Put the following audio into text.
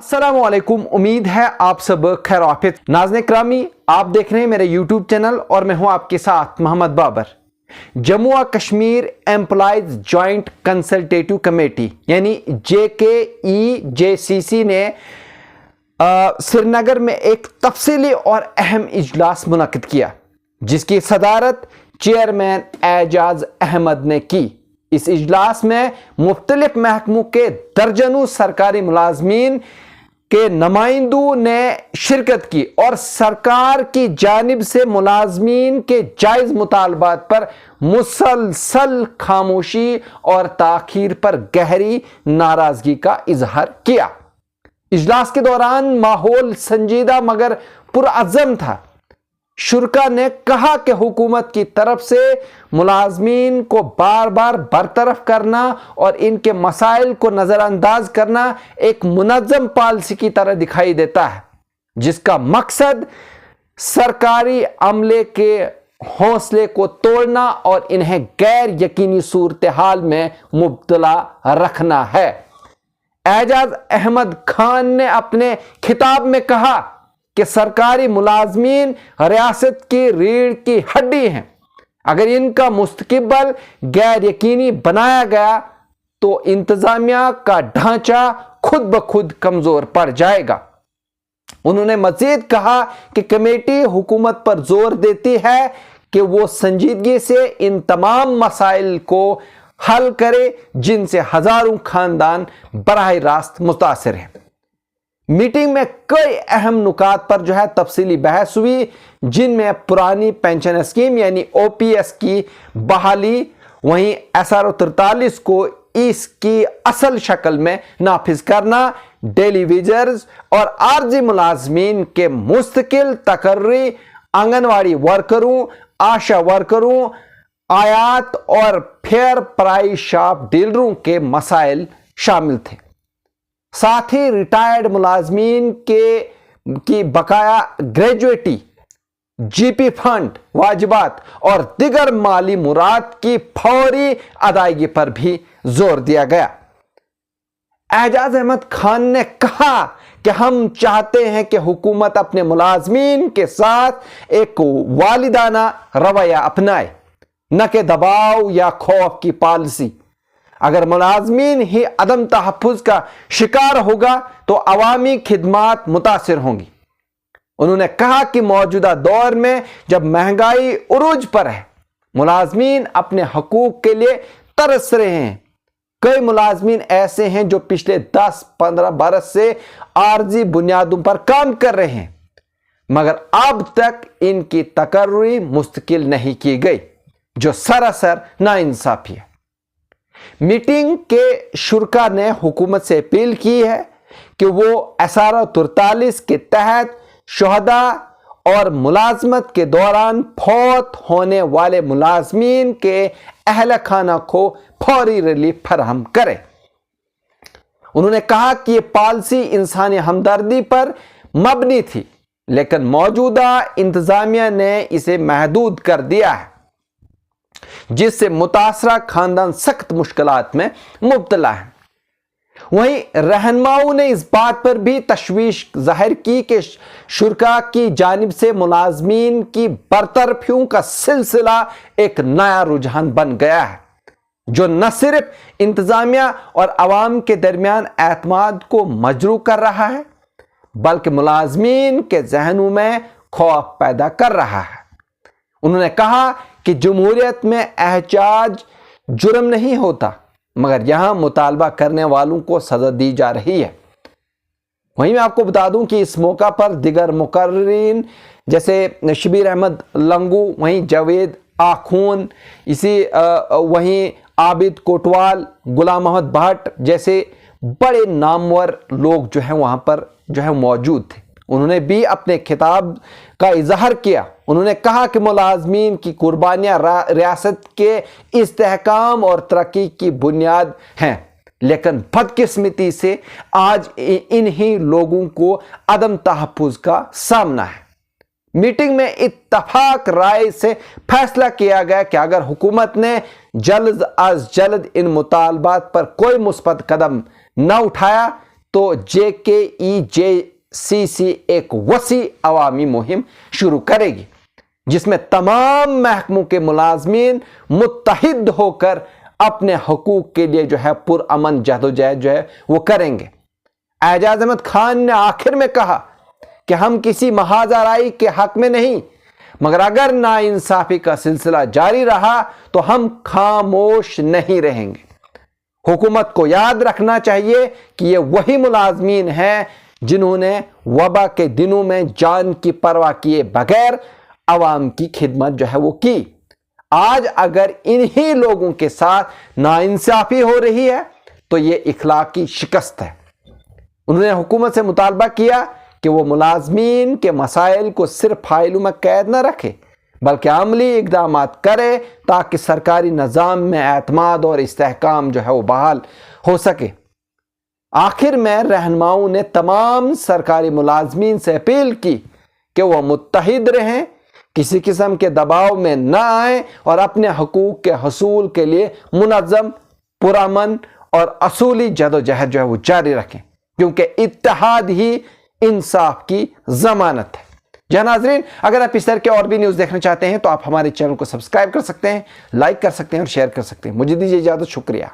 अस्सलामुअलैकुम। उम्मीद है आप सब खैर आफियत। नाज़रीन करामी, आप देख रहे हैं मेरे यूट्यूब चैनल और मैं हूं आपके साथ मोहम्मद बाबर। जम्मू और Kashmir employees joint consultative committee यानी JKEJCC ने श्रीनगर में एक तफसीली और अहम इजलास मुनक्किद किया, जिसकी सदारत चेयरमैन एजाज अहमद ने की। इस इजलास में मुख्तलिफ महकमों के दर्जनों सरकारी मुलाजमीन के नुमाइंदों ने शिरकत की और सरकार की जानिब से मुलाजमीन के जायज मुतालबात पर मुसलसल खामोशी और ताखीर पर गहरी नाराजगी का इजहार किया। इजलास के दौरान माहौल संजीदा मगर पुरअज़म था। शुरा ने कहा कि हुकूमत की तरफ से मुलाजमीन को बार बार बरतरफ करना और इनके मसाइल को नज़रअंदाज करना एक मुनज़्ज़म पॉलिसी की तरह दिखाई देता है, जिसका मकसद सरकारी अमले के हौसले को तोड़ना और इन्हें गैर यकीनी सूरत हाल में मुब्तला रखना है। एजाज अहमद खान ने अपने खिताब में कहा कि सरकारी मुलाजमीन रियासत की रीढ़ की हड्डी हैं। अगर इनका मुस्तक़बिल गैर यकीनी बनाया गया तो इंतजामिया का ढांचा खुद ब खुद कमजोर पड़ जाएगा। उन्होंने मजीद कहा कि कमेटी हुकूमत पर जोर देती है कि वो संजीदगी से इन तमाम मसाइल को हल करे जिनसे हजारों खानदान बराह रास्त मुतासिर हैं। मीटिंग में कई अहम नुकात पर तफसीली बहस हुई, जिनमें पुरानी पेंशन स्कीम यानी OPS की बहाली, वहीं SRO 43 को इसकी असल शक्ल में नाफिज करना, डेली वेजर्स और आर्जी मुलाजमीन के मुस्तकिल तकर्री, आंगनवाड़ी वर्करों, आशा वर्करों, आयात और फेयर प्राइस शॉप डीलरों के मसाइल शामिल थे। साथ ही रिटायर्ड मुलाजमीन की बकाया ग्रेजुएटी, GP फंड वाजिबात और दिगर माली मुराद की फौरी अदायगी पर भी जोर दिया गया। एजाज अहमद खान ने कहा कि हम चाहते हैं कि हुकूमत अपने मुलाजमीन के साथ एक वालिदाना रवैया अपनाए, न कि दबाव या खौफ की पॉलिसी। अगर मुलाजमीन ही अदम तहफ़्फ़ुज़ का शिकार होगा तो अवामी खिदमात मुतासिर होंगी। उन्होंने कहा कि मौजूदा दौर में जब महंगाई उरूज पर है, मुलाजमीन अपने हकूक के लिए तरस रहे हैं। कई मुलाजमीन ऐसे हैं जो पिछले 10-15 बरस से आर्जी बुनियादों पर काम कर रहे हैं, मगर अब तक इनकी तकर्री मुस्तकिल नहीं की गई, जो सरासर नाइंसाफी है। मीटिंग के शुरा ने हुकूमत से अपील की है कि वो SRO 43 के तहत शुहदा और मुलाजमत के दौरान फौत होने वाले मुलाजमीन के अहल खाना को फौरी रिलीफ फराहम करे। उन्होंने कहा कि यह पॉलिसी इंसानी हमदर्दी पर मबनी थी, लेकिन मौजूदा इंतजामिया ने इसे महदूद कर दिया है, जिससे मुतासरा खानदान सख्त मुश्किलात में मुब्तला है। वहीं रहनुमाओं ने इस बात पर भी तशवीश जाहिर की कि शुरा की जानिब से मुलाजमीन की बरतरफियों का सिलसिला एक नया रुझान बन गया है, जो न सिर्फ इंतजामिया और अवाम के दरमियान एतमाद को मजरू कर रहा है, बल्कि मुलाजमीन के जहनों में खौफ पैदा कर रहा है। उन्होंने कहा कि जमहूरियत में एहजाज जुर्म नहीं होता, मगर यहां मुतालबा करने वालों को सजा दी जा रही है। वहीं मैं आपको बता दूं कि इस मौका पर दिगर मुकर्रीन जैसे शबीर अहमद लंगू, वहीं जावेद आखून, वहीं आबिद कोटवाल, गुलाम मोहम्मद भट्ट जैसे बड़े नामवर लोग वहां पर मौजूद थे। उन्होंने भी अपने खिताब का इजहार किया। उन्होंने कहा कि मुलाजमीन की कुर्बानियां रियासत के इस्तेहकाम और तरक्की की बुनियाद हैं, लेकिन बदकिस्मती से आज इन्हीं लोगों को अदम तहफ़्फ़ुज़ का सामना है। मीटिंग में इत्तफाक राय से फैसला किया गया कि अगर हुकूमत ने जल्द अज जल्द इन मुतालबात पर कोई मुस्बत कदम न उठाया तो JKEJCC एक वसी अवामी मुहिम शुरू करेगी जिसमें तमाम महकमों के मुलाजमीन मुत्तहिद होकर अपने हकूक के लिए जो है पुरअमन जदोजहद जो है वो करेंगे। एजाज अहमद खान ने आखिर में कहा कि हम किसी महाजराई के हक में नहीं, मगर अगर नाइंसाफी का सिलसिला जारी रहा तो हम खामोश नहीं रहेंगे। हुकूमत को याद रखना चाहिए कि ये वही मुलाजमीन हैं जिन्होंने वबा के दिनों में जान की परवाह किए बगैर अवाम की खिदमत जो है वो की। आज अगर इन्हीं लोगों के साथ नाइंसाफी हो रही है तो ये इखलाकी शिकस्त है। उन्होंने हुकूमत से मुतालबा किया कि वो मुलाजमीन के मसाइल को सिर्फ फाइलों में कैद न रखे बल्कि अमली इक़दाम करे ताकि सरकारी निज़ाम में एतमाद और इस्तेहकाम जो है वो बहाल हो सके। आखिर में रहनुमाओं ने तमाम सरकारी मुलाजमीन से अपील की कि वह मुत्तहिद रहें, किसी किस्म के दबाव में न आए और अपने हकूक के हसूल के लिए मुनज़्ज़म, पुरअमन और असूली जदोजहद जो है वो जारी रखें, क्योंकि इत्तेहाद ही इंसाफ की ज़मानत है। जी नाज़रीन, अगर आप इस तरह के और भी न्यूज़ देखना चाहते हैं तो आप हमारे चैनल को सब्सक्राइब कर सकते हैं, लाइक कर सकते हैं और शेयर कर सकते हैं। मुझे दीजिए इजाज़त, शुक्रिया।